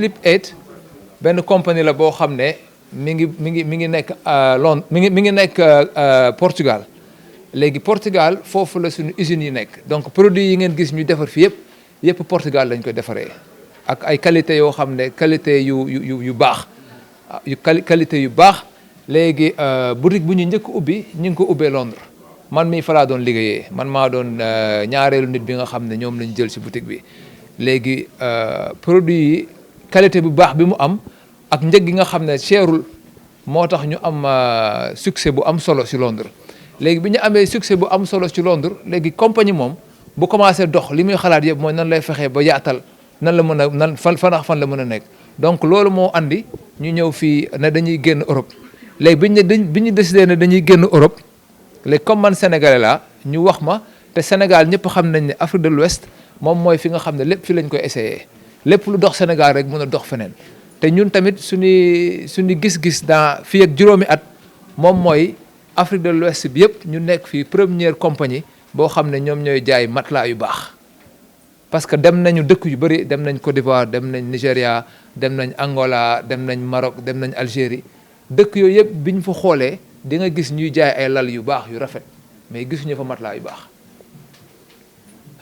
Sleep 8 benn compagnie la boo xam ne mi ngi nekk Londres mi ngi nekk Portugal léegi Portugal foofu la suñu usines yi nekk donc produits yi ngeen gis ñu defar fi yëpp Portugal lañ ko defaree ak ay qualité yoo xam ne qualité yu baax qualité yu baax léegi boutique bu ñu njëkk ubbi ñu ngi ko ubbee Londres man mii fa laa doon liggéeyee man maa doon ñaareelu nit bi nga xam ne ñoom lañ jël ci boutique bi léegi produit yi qualité bu baax bi mu am ak njëg gi nga xam ne cherul moo tax ñu am succès bu am solo ci Londres léegi bi ñu amee succès bu am solo ci Londres léegi compagnie moom bu commencé dox li muy xalaat yëpp mooy nan lay fexee ba yaatal nan la mën a nan fan la mën a nekk donc loolu moo andi ñu ñëw fii ne dañuy génn Europe léegi bi ñu décidé ne dañuy génn Europe léegi comme man sénégalais laa ñu wax ma te Sénégal ñëpp xam nañ ne Afrique de l'Ouest moom mooy fi nga xam ne lépp fi lañ koy essayé lépp lu dox Sénégal rek mën a dox feneen te ñun tamit suñu gis-gis dans fii ak juróomi at moom mooy Afrique de l'Ouest bi yëpp ñu nekk fii première compagnie boo xam ne ñoom ñooy jaay matelas yu baax parce que dem nañu dëkk yu bëri dem nañ Côte d'Ivoire dem nañ Nigéria dem nañ Angola dem nañ Maroc dem nañ Algérie dëkk yooyu yëpp bi ñu fa xoolee di nga gis ñuy jaay ay lal yu baax yu rafet mais gisuñu fa matelas yu baax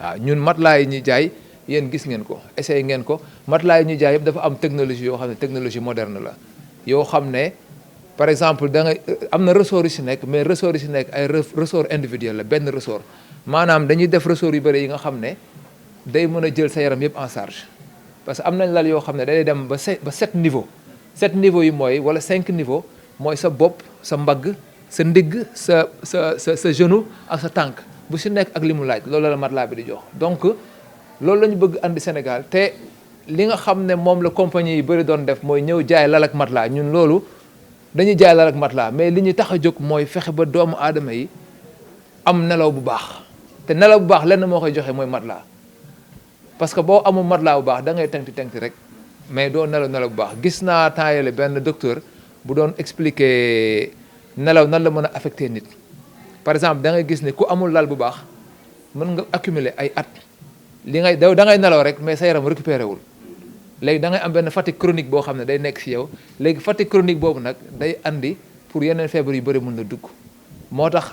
waaw ñun matelas yi ñuy jaay yéen gis ngeen ko essayé ngeen ko matelas yi ñuy jaay yëpp dafa am technologie yoo xam ne technologie moderne la yoo xam ne par exemple da nga am na ressort yu si nekk mais ressort yu si nekk ay ressort individuel la benn ressort maanaam dañuy def ressort yu bëri yi nga xam ne day mën a jël sa yaram yëpp en charge parce que am nañ lal yoo xam ne day dem ba 7 niveau 7 niveau yi mooy wala 5 niveau mooy sa bopp sa mbagg sa ndigg sa genou ak sa tànk bu si nekk ak li mu laaj loolu la matelas bi di jox donc loolu la ñu bëgg andi Sénégal te li nga xam ne moom la compagnie yi bëri doon def mooy ñëw jaay lal ak matelas ñun loolu dañuy jaay lal ak matelas mais li ñu tax a jóg mooy fexe ba doomu aadama yi am nelaw bu baax te nelaw bu baax lenn moo koy joxe mooy matelas parce que boo amul matelas bu baax da ngay tengti rek mais doo nelaw bu baax gis naa temps yële benn docteur bu doon expliquer nelaw nan la mën a affecté nit par exemple da ngay gis ne ku amul lal bu baax mën nga accumuler ay at li ngay da ngay nelaw rek mais sa yaram récupéré wul léegi da ngay am benn fatigue chronique boo xam ne day nekk ci yow léegi fatigue chronique boobu nag day andi pour yeneen feebar yu bëri mën na dugg moo tax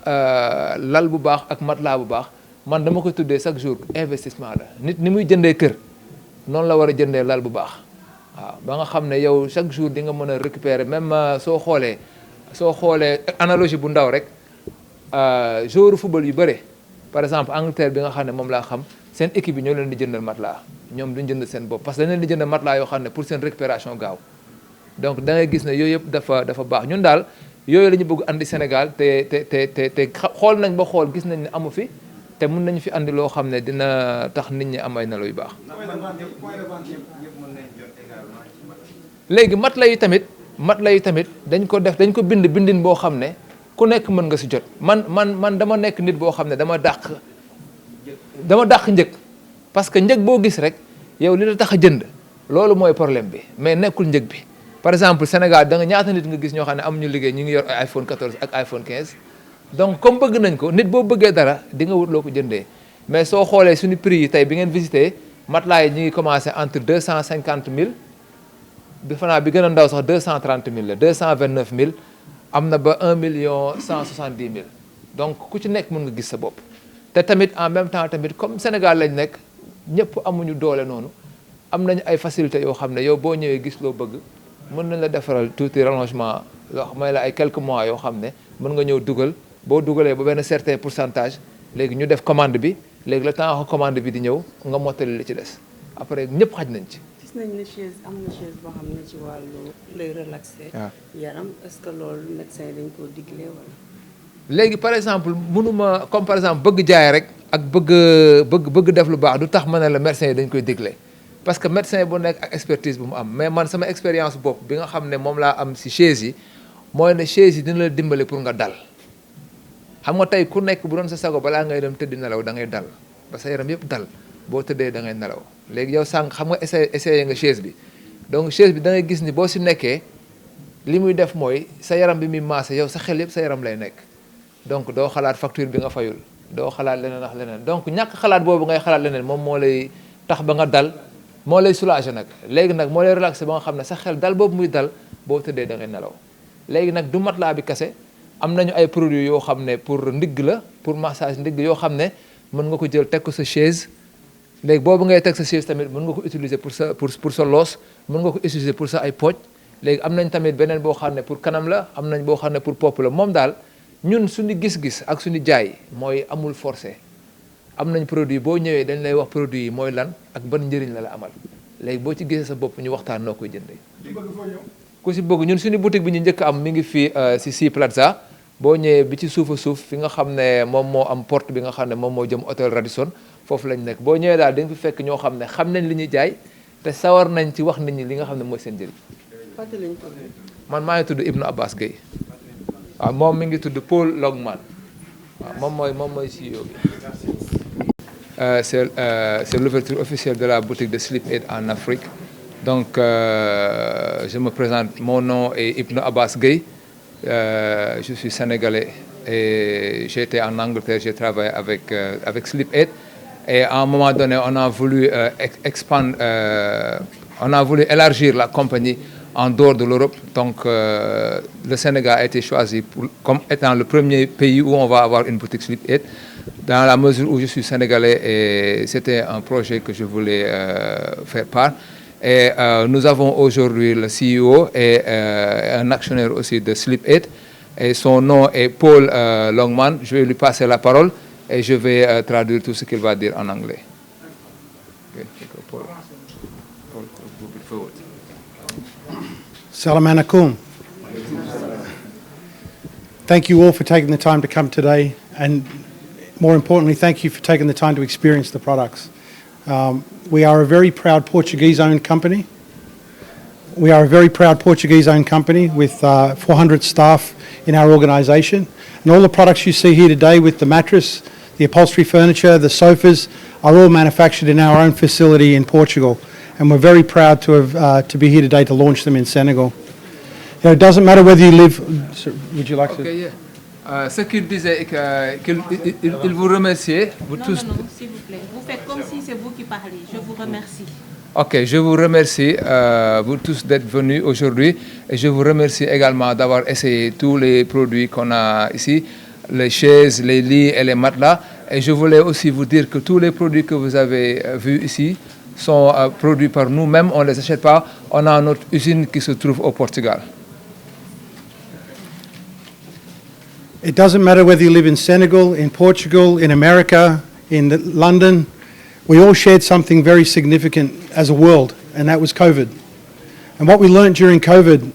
lal bu baax ak matelas bu baax man dama ko tuddee chaque jour investissement la nit ni muy jëndee kër noonu la war a jëndee lal bu baax waaw ba nga xam ne yow chaque jour di nga mën a récupérer même soo xoolee analogie bu ndaw rek joueur football yu bëre par exemple Angleterre bi nga xam ne moom laa xam seen équipe bi ñoo leen di jëndal matelas ñoom duñ jënd seen bopp parce que dañ leen di jëndal matelas yoo xam ne pour seen récupération gaaw donc da ngay gis ne yooyu yëpp dafa baax ñun daal yooyu la ñu bëgg andi Sénégal te xool nañ ba xool gis nañ ne amu fi te mun nañu fi andi loo xam ne dina tax nit ñi am ay nelaw yu baax. léegi matelas yi tamit dañ ko bindin boo xam ne ku nekk mën nga si jot man dama nekk nit boo xam ne dama dàq njëg parce que njëg boo gis rek yow li la tax a jënd loolu mooy problème bi mais nekkul njëg bi par exemple Sénégal da nga ñaata nit nga gis ñoo xam ne amuñu liggéey ñu ngi yor ay iPhone 14 ak iPhone 15 donc comme bëgg nañ ko nit boo bëggee dara di nga wut loo ko jëndee mais soo xoolee suñu prix yi tey bi ngeen visité matelas yi ñu ngi commencé entre 250 000 bi fanaa bi gën a ndaw sax 230 000 la 229 000 am na ba 1 million 170 000 donc ku ci nekk mën nga gis sa bopp te tamit en même temps tamit comme Sénégal lañ nekk ñëpp amuñu doole noonu am nañu ay facilités yoo xam ne yow boo ñëwee gis loo bëgg mën nañ la defaral tuuti rallongement yoo may la ay quelques mois yoo xam ne mën nga ñëw dugal boo dugalee ba benn certain pourcentage léegi ñu def commande bi léegi le temps commande bi di ñëw nga mottali li ci des après ñëpp xaj nañ ci. gis nañ ne chaise am na chaise boo xam ne ci wàllu lay relaxer yaram est-ce que loolu médecin dañ koo digle wala. léegi par exemple mënuma comme par exemple bëgg jaay rek ak bëgg def lu baax du tax ma ne la médecin yi dañ koy digle parce que médecin bu nekk ak expertise bu mu am mais man sama expérience bopp bi nga xam ne moom laa am si chaise yi mooy ne chaise yi dina la dimbale pour nga dal xam nga tey ku nekk bu doon sa sago balaa ngay dem tëddi nelaw da ngay dal ba sa yaram yëpp dal boo tëddee da ngay nelaw léegi yow sànq xam nga essayé nga chaise bi donc chaise bi da ngay gis ni boo si nekkee li muy def mooy sa yaram bi muy maase yow sa xel yëpp sa yaram lay nekk donc doo xalaat facture bi nga fayul doo xalaat leneen ak leneen donc ñàkk xalaat boobu ngay xalaat leneen moom moo lay tax ba nga dal moo lay soulager nag léegi nag moo lay relaxer ba nga xam ne sa xel dal boobu muy dal boo tëddee da ngay nelaw léegi nag du matelas bi kese am nañu ay produits yoo xam ne pour ndigg la pour massage ndigg yoo xam ne mën nga ko jël teg ko sa chaise léegi boobu ngay teg sa chaise tamit mën nga ko utiliser pour sa loos mën nga ko utiliser pour sa ay pooj léegi am nañ tamit beneen boo xam ne pour kanam la am nañ boo xam ne pour popp la moom daal ñun suñu gis-gis ak suñu jaay mooy amul forcé am nañ produit boo ñëwee dañ lay wax produit yi mooy lan ak ban njëriñ la amal léegi boo ci gisee sa bopp ñu waxtaan noo koy jëndee. ku si bëgg ñun suñu boutique bi ñu njëkk am mi ngi fii si Sea Plaza boo ñëwee bi ci suufa suuf fi nga xam ne moom moo am porte bi nga xam ne moom moo jëm hôtel Radisson foofu lañ nekk boo ñëwee daal dañ fi fekk ñoo xam ne xam nañ li ñuy jaay te sawar nañ ci wax nit ñi li nga xam ne mooy seen njëriñ. man maa ngi tudd Ibnu Abbas Gueye waaw moom mi ngi tudd Paul Longman waaw moom mooy CEO bi. C'est l'ouverture officielle de la boutique de Sleep Aid en Afrique. Donc, je me présente, mon nom est Ibnu Abbas Gueye, je suis sénégalais et j'ai été en Angleterre, j'ai travaillé avec Sleep Aid. Et à un moment donné, on a voulu on a voulu élargir la compagnie en dehors de l'Europe. Donc, le Sénégal a été choisi comme étant le premier pays où on va avoir une boutique Sleep Aid. Dans la mesure où je suis sénégalais et c'était un projet que je voulais faire part. Et nous avons aujourd'hui le CEO et un actionnaire aussi de Sleep Aid. Et son nom est Paul Longman. Je vais lui passer la parole et je vais traduire tout ce qu'il va dire en anglais. Salam alaikum. Thank you all for taking the time to come today, and more importantly, thank you for taking the time to experience the products. We are a very proud Portuguese-owned company. We are a very proud Portuguese-owned company with 400 staff in our organisation, and all the products you see here today with the mattress, the upholstery furniture, the sofas, are all manufactured in our own facility in Portugal, and we're very proud to have to be here today to launch them in Senegal. You know, it doesn't matter whether you live. Would you like to? Okay, yeah. Ce qu'il disait, qu'il vous remerciait, vous tous. Non, s'il vous plaît. Vous faites comme si c'est vous qui parlez. Je vous remercie. Ok, je vous remercie, vous tous, d'être venus aujourd'hui. Et je vous remercie également d'avoir essayé tous les produits qu'on a ici, les chaises, les lits et les matelas. Et je voulais aussi vous dire que tous les produits que vous avez vus ici sont produits par nous-mêmes. On ne les achète pas. On a notre usine qui se trouve au Portugal. It doesn't matter whether you live in Senegal, in Portugal, in America, in London. We all shared something very significant as a world, and that was COVID. And what we learned during COVID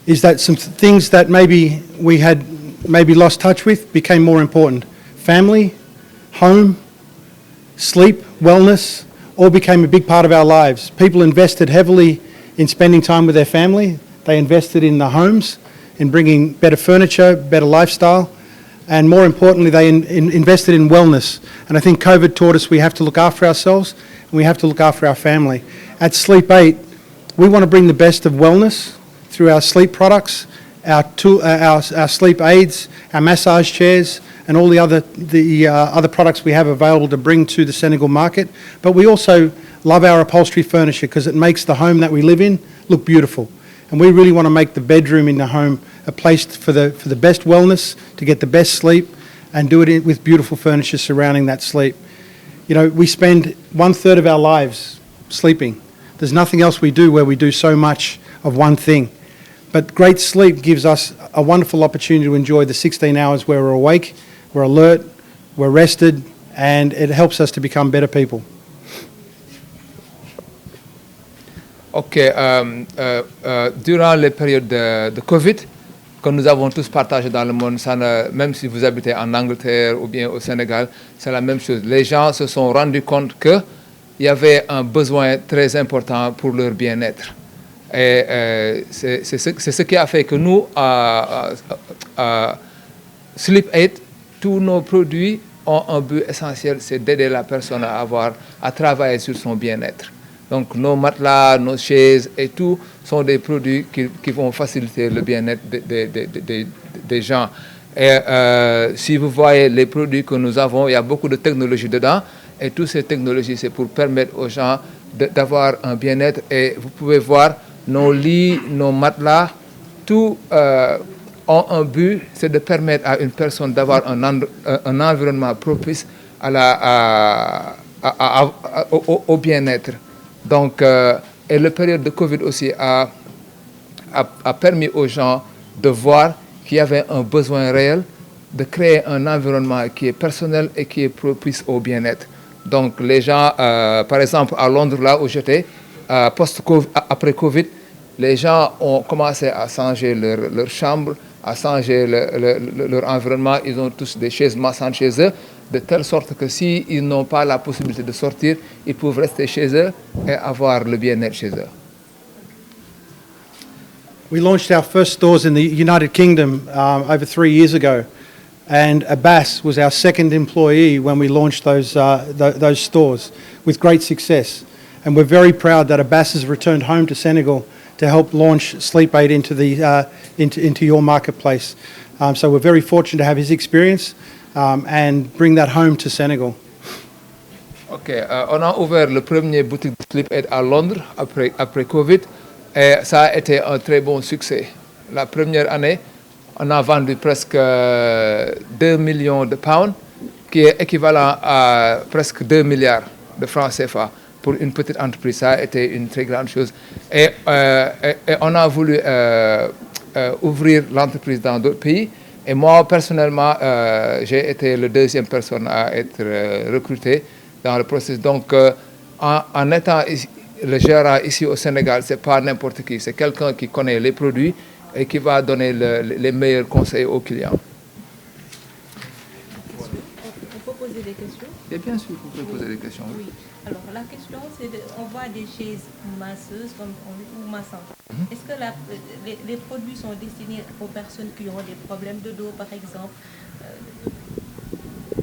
is that some things that maybe we had lost touch with became more important. Family, home, sleep, wellness, all became a big part of our lives. People invested heavily in spending time with their family. They invested in the homes, in bringing better furniture, better lifestyle, and more importantly, they invested in wellness. And I think COVID taught us we have to look after ourselves and we have to look after our family. At Sleep 8, we want to bring the best of wellness through our sleep products, our sleep aids, our massage chairs, and all the other products we have available to bring to the Senegal market. But we also love our upholstery furniture because it makes the home that we live in look beautiful. And we really want to make the bedroom in the home a place for the best wellness, to get the best sleep, and do it with beautiful furniture surrounding that sleep. You know, we spend 1/3 of our lives sleeping. There's nothing else we do where we do so much of one thing. But great sleep gives us a wonderful opportunity to enjoy the 16 hours where we're awake, we're alert, we're rested, and it helps us to become better people. Ok, durant les périodes de Covid, que nous avons tous partagé dans le monde, même si vous habitez en Angleterre ou bien au Sénégal, c'est la même chose. Les gens se sont rendus compte qu'il y avait un besoin très important pour leur bien-être. Et c'est ce qui a fait que nous, à Sleep Aid, tous nos produits ont un but essentiel, c'est d'aider la personne à travailler sur son bien-être. Donc nos matelas, nos chaises et tout sont des produits qui vont faciliter le bien-être des gens. Et si vous voyez les produits que nous avons, il y a beaucoup de technologies dedans. Et toutes ces technologies, c'est pour permettre aux gens d'avoir un bien-être. Et vous pouvez voir nos lits, nos matelas, tout ont un but, c'est de permettre à une personne d'avoir un environnement propice au bien-être. Donc, et la période de Covid aussi a permis aux gens de voir qu'il y avait un besoin réel de créer un environnement qui est personnel et qui est propice au bien-être. Donc les gens, par exemple à Londres, là où j'étais, après Covid, les gens ont commencé à changer leur chambre, à changer leur environnement. Ils ont tous des chaises massantes chez eux, de telle sorte que s'ils n'ont pas la possibilité de sortir, ils peuvent rester chez eux et avoir le bien-être chez eux. We launched our first stores in the United Kingdom over 3 years ago, and Abbas was our second employee when we launched those stores with great success. And we're very proud that Abbas has returned home to Senegal to help launch Sleep Aid into your marketplace. So we're very fortunate to have his experience and bring that home to Senegal. Ok, on a ouvert le premier boutique de Sleep Aid à Londres après Covid. Et ça a été un très bon succès. La première année, on a vendu presque 2 millions de pounds, qui est équivalent à presque 2 milliards de francs CFA. Pour une petite entreprise, ça a été une très grande chose. Et on a voulu ouvrir l'entreprise dans d'autres pays. Et moi, personnellement, j'ai été la deuxième personne à être recrutée dans le processus. Donc, en étant le gérant ici au Sénégal, ce n'est pas n'importe qui, c'est quelqu'un qui connaît les produits et qui va donner les meilleurs conseils aux clients. On peut poser des questions? Et bien sûr, vous pouvez poser des questions. Oui. Alors, la question, c'est on voit des chaises masseuses ou massantes. Est-ce que les produits sont destinés aux personnes qui ont des problèmes de dos, par exemple,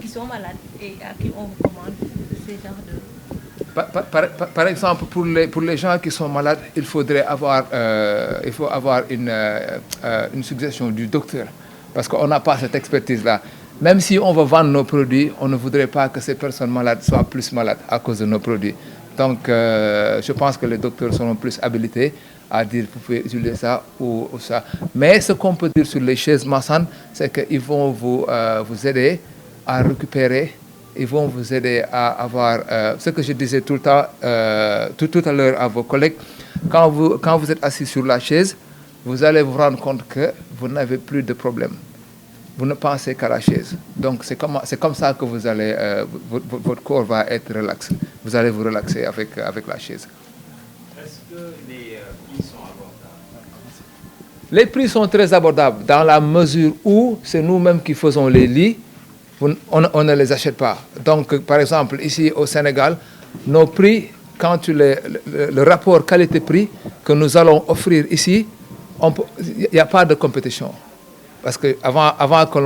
qui sont malades et à qui on recommande ces genres de... Par exemple, pour les gens qui sont malades, il faut avoir une suggestion du docteur, parce qu'on n'a pas cette expertise-là. Même si on veut vendre nos produits, on ne voudrait pas que ces personnes malades soient plus malades à cause de nos produits. Donc, je pense que les docteurs seront plus habilités à dire vous pouvez utiliser ça ou ça. Mais ce qu'on peut dire sur les chaises massantes, c'est qu'ils vont vous aider à récupérer. Ils vont vous aider à avoir ce que je disais tout le temps, tout à l'heure à vos collègues. Quand vous êtes assis sur la chaise, vous allez vous rendre compte que vous n'avez plus de problème. Vous ne pensez qu'à la chaise. Donc c'est comme ça que vous allez, votre corps va être relaxé. Vous allez vous relaxer avec la chaise. Est-ce que les prix sont abordables? Les prix sont très abordables dans la mesure où c'est nous-mêmes qui faisons les lits. On ne les achète pas. Donc, par exemple, ici au Sénégal, nos prix, quand le rapport qualité-prix que nous allons offrir ici, il n'y a pas de compétition. Parce qu'avant que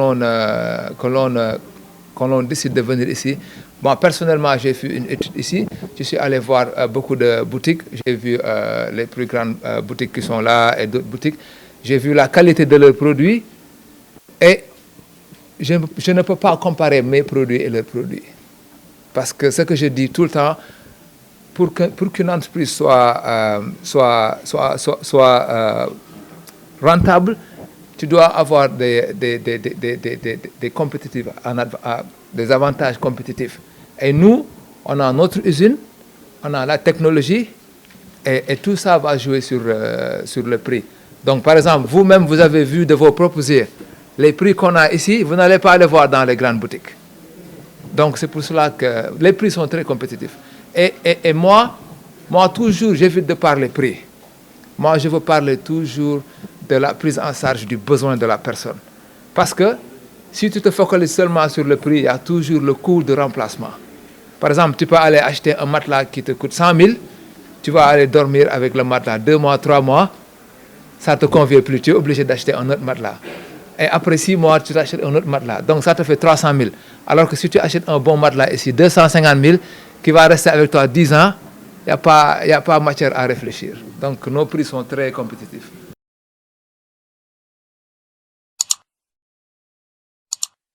l'on décide de venir ici, moi personnellement j'ai fait une étude ici, je suis allé voir beaucoup de boutiques, j'ai vu les plus grandes boutiques qui sont là et d'autres boutiques, j'ai vu la qualité de leurs produits et je ne peux pas comparer mes produits et leurs produits. Parce que ce que je dis tout le temps, pour qu'une entreprise soit rentable, tu dois avoir des avantages compétitifs. Et nous, on a notre usine, on a la technologie, et tout ça va jouer sur le prix. Donc, par exemple, vous-même, vous avez vu de vos propres yeux les prix qu'on a ici, vous n'allez pas les voir dans les grandes boutiques. Donc, c'est pour cela que les prix sont très compétitifs. Et moi, toujours, j'évite de parler prix. Moi, je veux parler toujours de la prise en charge du besoin de la personne. Parce que si tu te focalises seulement sur le prix, il y a toujours le coût de remplacement. Par exemple, tu peux aller acheter un matelas qui te coûte 100 000, tu vas aller dormir avec le matelas 2 mois, 3 mois, ça ne te convient plus, tu es obligé d'acheter un autre matelas. Et après 6 mois, tu achètes un autre matelas. Donc ça te fait 300 000. Alors que si tu achètes un bon matelas ici, 250 000, qui va rester avec toi 10 ans, il n'y a pas matière à réfléchir. Donc nos prix sont très compétitifs.